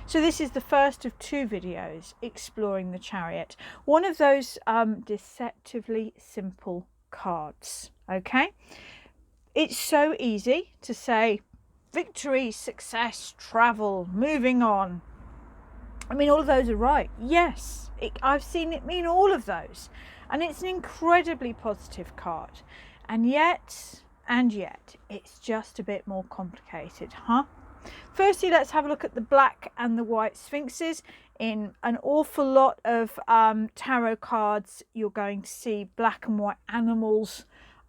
So this is the first of 2 videos exploring the chariot. One of those deceptively simple cards, okay? It's so easy to say victory, success, travel, moving on. I mean, all of those are right. Yes, I've seen it mean all of those. And it's an incredibly positive card. And yet, it's just a bit more complicated, huh? Firstly, let's have a look at the black and the white sphinxes. In an awful lot of tarot cards, you're going to see black and white animals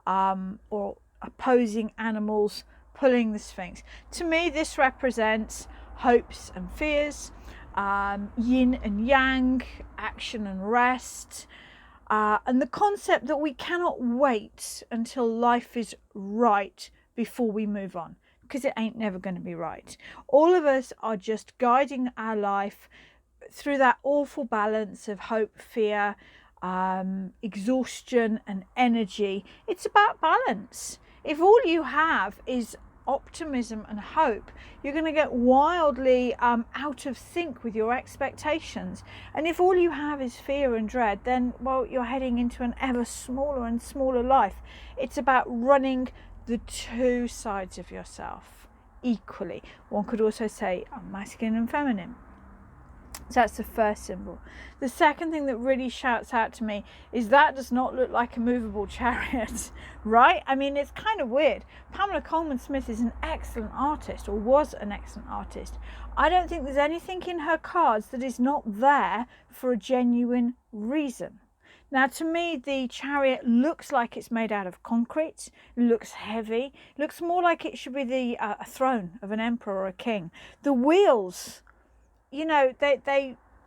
or opposing animals pulling the sphinx. To me, this represents hopes and fears, yin and yang, action and rest, and the concept that we cannot wait until life is right before we move on, because it ain't never going to be right. All of us are just guiding our life through that awful balance of hope, fear, exhaustion and energy. It's about balance. If all you have is optimism and hope, you're going to get wildly out of sync with your expectations. And if all you have is fear and dread, then, well, you're heading into an ever smaller and smaller life. It's about running the 2 sides of yourself equally. One could also say masculine and feminine. So that's the first symbol. The second thing that really shouts out to me is that does not look like a movable chariot, right? I mean, it's kind of weird. Pamela Coleman Smith is an excellent artist, or was an excellent artist. I don't think there's anything in her cards that is not there for a genuine reason. Now, to me, the chariot looks like it's made out of concrete, looks heavy, looks more like it should be a throne of an emperor or a king. The wheels, you know,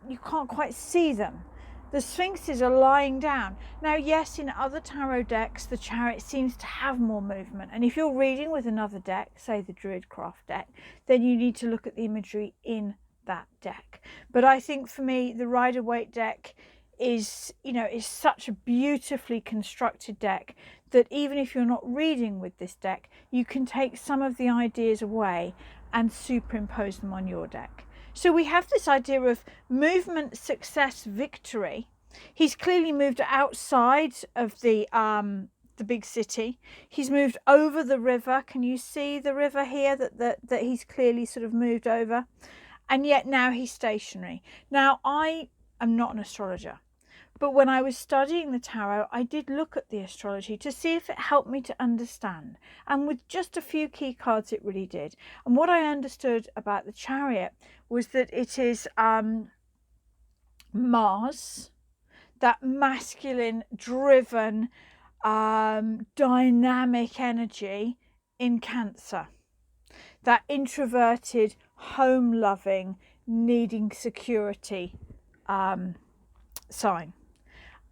you can't quite see them. The sphinxes are lying down. Now, yes, in other tarot decks, the chariot seems to have more movement. And if you're reading with another deck, say the Druidcraft deck, then you need to look at the imagery in that deck. But I think for me, the Rider-Waite deck is such a beautifully constructed deck that even if you're not reading with this deck, you can take some of the ideas away and superimpose them on your deck. So we have this idea of movement, success, victory. He's clearly moved outside of the big city. He's moved over the river. Can you see the river here that he's clearly sort of moved over? And yet now he's stationary. Now, I am not an astrologer, but when I was studying the tarot, I did look at the astrology to see if it helped me to understand. And with just a few key cards, it really did. And what I understood about the chariot was that it is Mars, that masculine, driven, dynamic energy in Cancer. That introverted, home-loving, needing security sign.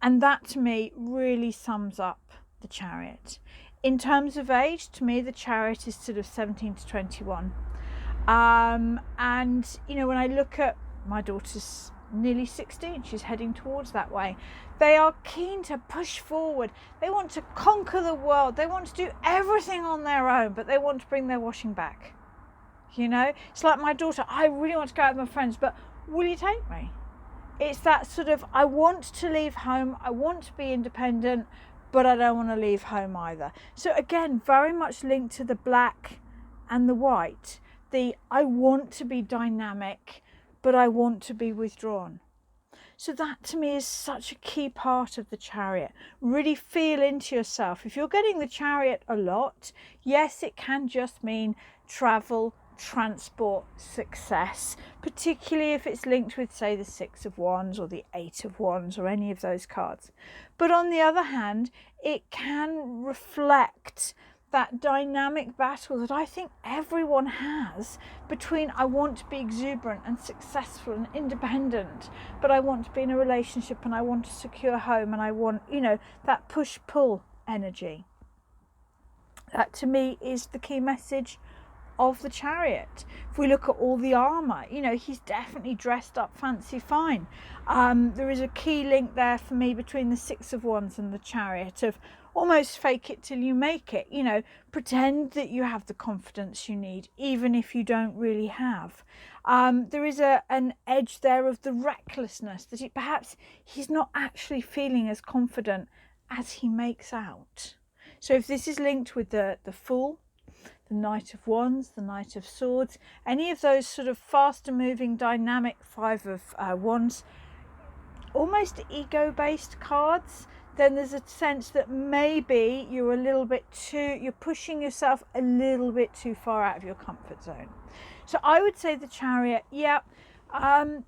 And that to me really sums up the chariot. In terms of age, to me, the chariot is sort of 17 to 21. And, you know, when I look at my daughter's nearly 16, she's heading towards that way. They are keen to push forward. They want to conquer the world. They want to do everything on their own, but they want to bring their washing back. You know, it's like my daughter, I really want to go out with my friends, but will you take me? It's that sort of, I want to leave home, I want to be independent, but I don't want to leave home either. So again, very much linked to the black and the white. I want to be dynamic, but I want to be withdrawn. So that to me is such a key part of the chariot. Really feel into yourself. If you're getting the chariot a lot, yes, it can just mean travel, transport, success, particularly if it's linked with, say, the 6 of Wands or the 8 of Wands or any of those cards. But on the other hand, it can reflect that dynamic battle that I think everyone has between I want to be exuberant and successful and independent, but I want to be in a relationship and I want to secure home and I want, you know, that push-pull energy. That to me is the key message of the chariot. If we look at all the armour, you know, he's definitely dressed up fancy fine. There is a key link there for me between the 6 of Wands and the chariot of almost fake it till you make it. You know, pretend that you have the confidence you need, even if you don't really have. There is an edge there of the recklessness, that perhaps he's not actually feeling as confident as he makes out. So if this is linked with the Fool, the Knight of Wands, the Knight of Swords, any of those sort of faster moving, dynamic Five of Wands, almost ego-based cards, then there's a sense that maybe you're you're pushing yourself a little bit too far out of your comfort zone. So I would say the Chariot, 70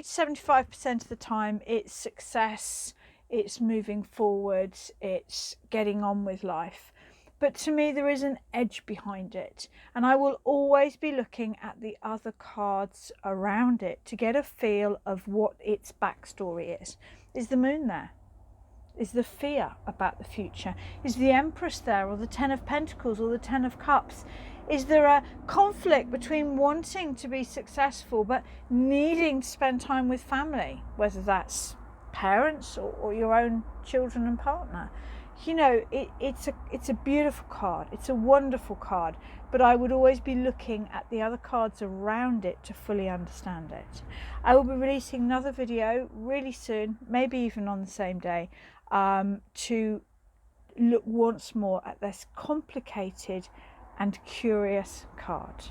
to 75% of the time it's success, it's moving forward, it's getting on with life. But to me, there is an edge behind it. And I will always be looking at the other cards around it to get a feel of what its backstory is. Is the Moon there? Is the fear about the future? Is the Empress there, or the Ten of Pentacles, or the Ten of Cups? Is there a conflict between wanting to be successful but needing to spend time with family, whether that's parents or your own children and partner? You know, it's a beautiful card. It's a wonderful card, but I would always be looking at the other cards around it to fully understand it. I will be releasing another video really soon, maybe even on the same day, to look once more at this complicated and curious card.